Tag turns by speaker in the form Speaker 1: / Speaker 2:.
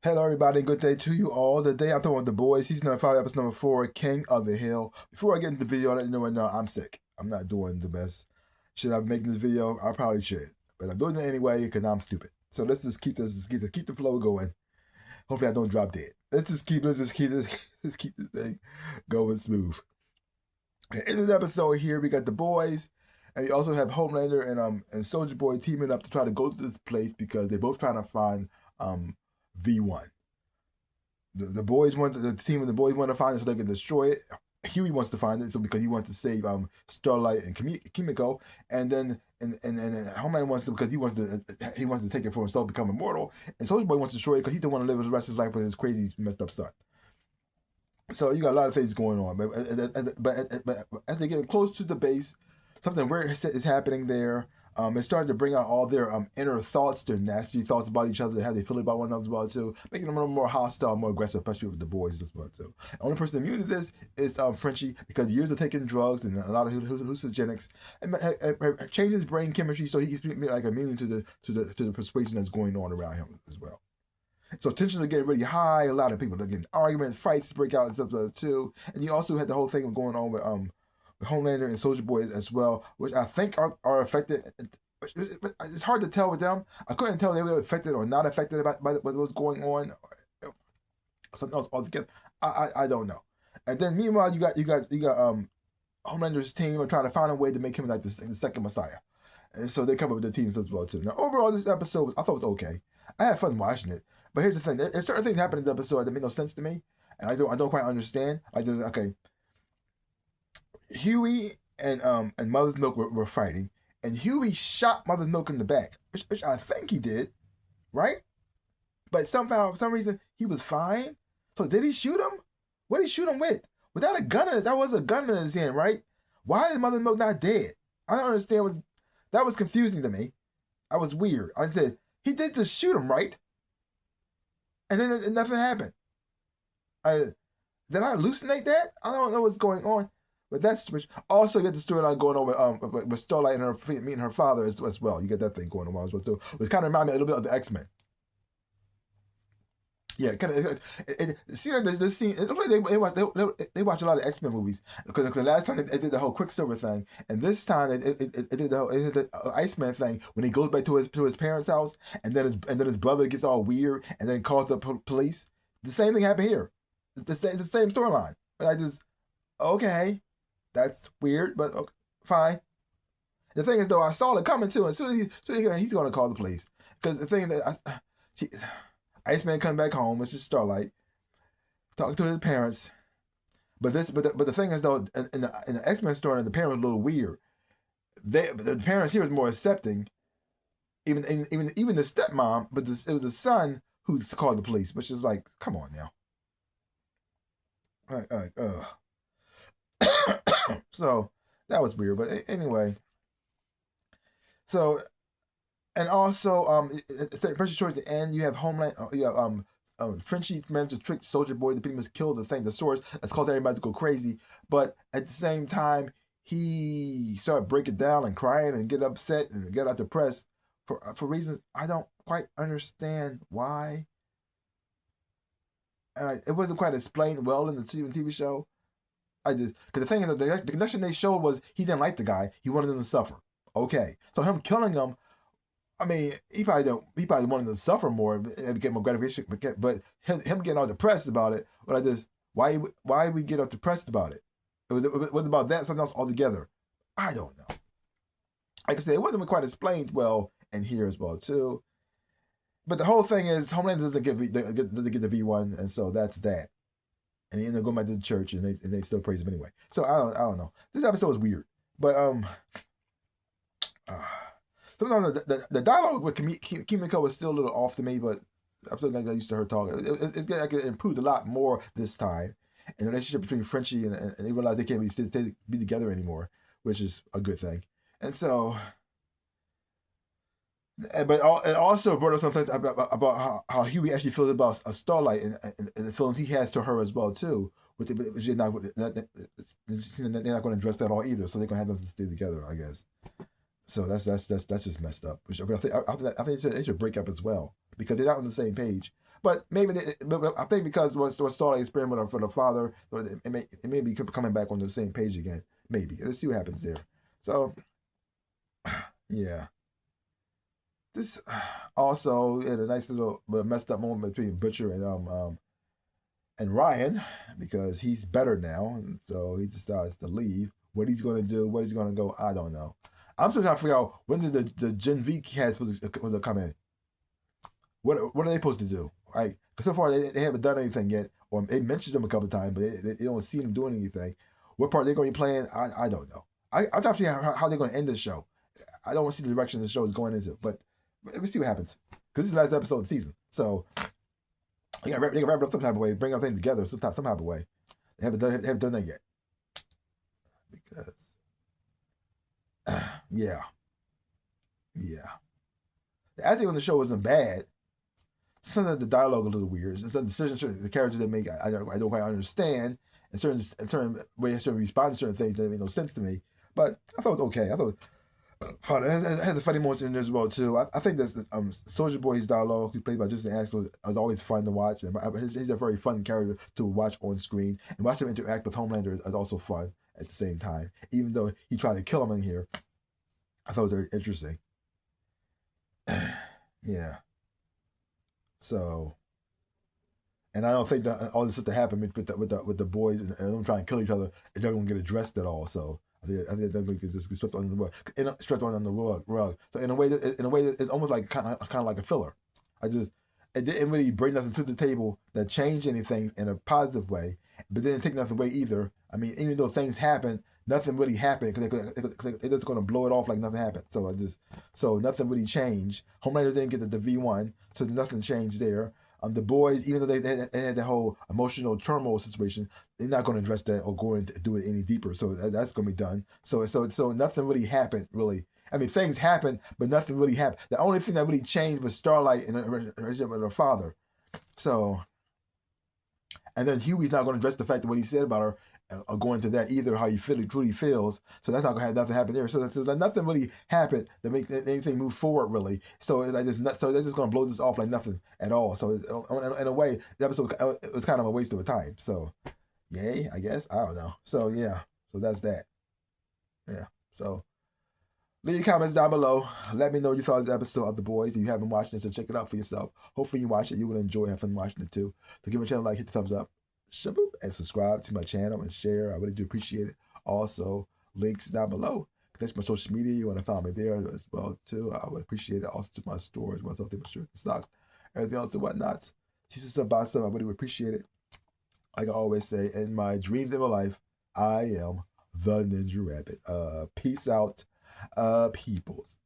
Speaker 1: Hello, everybody. Good day to you all. Today I'm talking about The Boys, season number 5, episode number 4, King of the Hill. Before I get into the video, I'll let you know right now I'm sick. I'm not doing the best. Should I be making this video? I probably should, but I'm doing it anyway because I'm stupid. So let's just keep the flow going. Hopefully I don't drop dead. Let's keep this thing going smooth. In this episode here, we got The Boys, and we also have Homelander and Soldier Boy teaming up to try to go to this place because they're both trying to find V1. The boys want the team of the boys want to find it so they can destroy it. Huey wants to find it so because he wants to save Starlight and Kimiko, and then and Homelander wants to because he wants to take it for himself, become immortal, and Soldier Boy wants to destroy it because he don't want to live the rest of his life with his crazy messed up son. So you got a lot of things going on, but as they get close to the base, something weird is happening there. It started to bring out all their inner thoughts, their nasty thoughts about each other, how they feel about one another as well too, making them a little more hostile, more aggressive, especially with the boys as well too. The only person immune to this is Frenchie because years of taking drugs and a lot of hallucinogenics and changing his brain chemistry, so he's like immune to the persuasion that's going on around him as well. So tensions are getting really high. A lot of people are getting arguments, fights break out and stuff like that too. And you also had the whole thing going on with Homelander and Soldier Boy as well, which I think are affected. It's hard to tell with them. I couldn't tell if they were affected or not affected by what was going on. Something else altogether. I don't know. And then meanwhile, you got Homelander's team are trying to find a way to make him like the second Messiah. And so they come up with the teams as well too. Now overall, this episode I thought was okay. I had fun watching it. But here's the thing: there's certain things happen in the episode that make no sense to me, and I don't quite understand. Like, okay, Huey and Mother's Milk were fighting, and Huey shot Mother's Milk in the back, which I think he did, right? But somehow, for some reason, he was fine. So did he shoot him? What did he shoot him with? Without a gun in it, that was a gun in his hand, right? Why is Mother's Milk not dead? I don't understand. That was confusing to me. That was weird. I said he did just shoot him, right? And then nothing happened. Did I hallucinate that? I don't know what's going on. But that's also you get the storyline going on with Starlight and her meeting her father as well. You get that thing going on as well too. Which kind of reminded me a little bit of the X-Men. Yeah, kind of. See this scene. It looks like they watch a lot of X-Men movies because the last time they did the whole Quicksilver thing, and this time it did the Iceman thing when he goes back to his parents' house, and then his brother gets all weird, and then calls the police. The same thing happened here. The same storyline. I just okay. That's weird, but okay, fine. The thing is, though, I saw it coming too. And soon he's going to call the police because the thing that Iceman comes back home, which is Starlight, talking to his parents. But the thing is, though, in the X-Men story, the parents were a little weird. The parents here was more accepting, even the stepmom, but it was the son who called the police, which is like, come on now. So that was weird, but anyway. So, and also, especially towards the end, you have Homeland. You have Frenchie managed to trick Soldier Boy to pretty much kill the thing, the source that's caused everybody to go crazy. But at the same time, he started breaking down and crying and get upset and get out depressed for reasons I don't quite understand why. And it wasn't quite explained well in the TV show. Because the thing is, the connection they showed was he didn't like the guy. He wanted him to suffer. Okay, so him killing him, I mean, he probably wanted to suffer more and get more gratification. But him getting all depressed about it, why we get all depressed about it? What about that? Something else altogether? I don't know. Like I said, it wasn't quite explained well in here as well too. But the whole thing is, Homelander doesn't get the V1, and so that's that. And he ended up going back to the church, and they still praise him anyway. So I don't know. This episode was weird, but sometimes the dialogue with Kimiko was still a little off to me, but I'm still not used to her talking. It's getting like it improved a lot more this time, and the relationship between Frenchie and they realize they can't be together anymore, which is a good thing. And so. But it also brought up something about how Huey actually feels about Starlight and the feelings he has to her as well too. Which they're not going to address that all either. So they're going to have them stay together, I guess. So that's just messed up. Which I think they should break up as well because they're not on the same page. But maybe but I think because what's Starlight experiment for the father, it may be coming back on the same page again. Maybe let's see what happens there. So yeah, this also had a nice little but messed up moment between Butcher and Ryan because he's better now, and so he decides to leave. What he's going to do, what he's going to go, I don't know. I'm still trying to figure out when did the Gen V cats supposed to come in. What are they supposed to do? Right? Because so far they haven't done anything yet, or they mentioned them a couple of times, but they don't see them doing anything. What part they're going to be playing, I don't know. I'm trying to see how they're going to end this show. I don't want to see the direction the show is going into, but we'll see what happens. Because this is the last episode of the season, so they got to wrap it up some type of way, bring everything together some type of way. They haven't done that yet. Because yeah. The acting on the show isn't bad. Sometimes the dialogue is a little weird. Some decisions the characters they make I don't quite understand. And certain ways to respond to certain things that make no sense to me. But I thought it was okay. I thought it has a funny moments in there as well too. I think that Soldier Boy's dialogue, who's played by Justin Axel, is always fun to watch. And he's a very fun character to watch on screen, and watch him interact with Homelander is also fun at the same time. Even though he tried to kill him in here, I thought it was very interesting. Yeah. So, and I don't think that all this stuff that happened with the boys and them trying to kill each other, they're going to get addressed at all. So I think they're going to just get swept under the rug, rug. So in a way, it's almost like kind of like a filler. It didn't really bring nothing to the table that changed anything in a positive way, but didn't take nothing away either. I mean, even though things happened, nothing really happened because they're just going to blow it off like nothing happened. So nothing really changed. Homelander didn't get the V1, so nothing changed there. The boys, even though they had the whole emotional turmoil situation, they're not going to address that or go into do it any deeper. So that's going to be done. So nothing really happened really. I mean, things happened, but nothing really happened. The only thing that really changed was Starlight and her relationship with her father. So, and then Huey's not going to address the fact that what he said about her or go into that either, how he truly feels. So that's not going to have nothing happen there. So nothing really happened to make anything move forward really. So they're just going to blow this off like nothing at all. So in a way, the episode it was kind of a waste of a time. So yay, I guess, I don't know. So yeah, so that's that. Yeah. So leave your comments down below. Let me know what you thought of this episode of The Boys. If you haven't watched it, so check it out for yourself. Hopefully you watch it. You will enjoy, have fun watching it too. So give my channel a like, hit the thumbs up, and subscribe to my channel and share. I really do appreciate it. Also, links down below. Connect my social media. You want to follow me there as well too. I would appreciate it. Also to my stores, as well as all my shirts and stocks, everything else and whatnots. See some by some. I really would appreciate it. Like I always say, in my dreams in my life, I am the Ninja Rabbit. Peace out, peoples.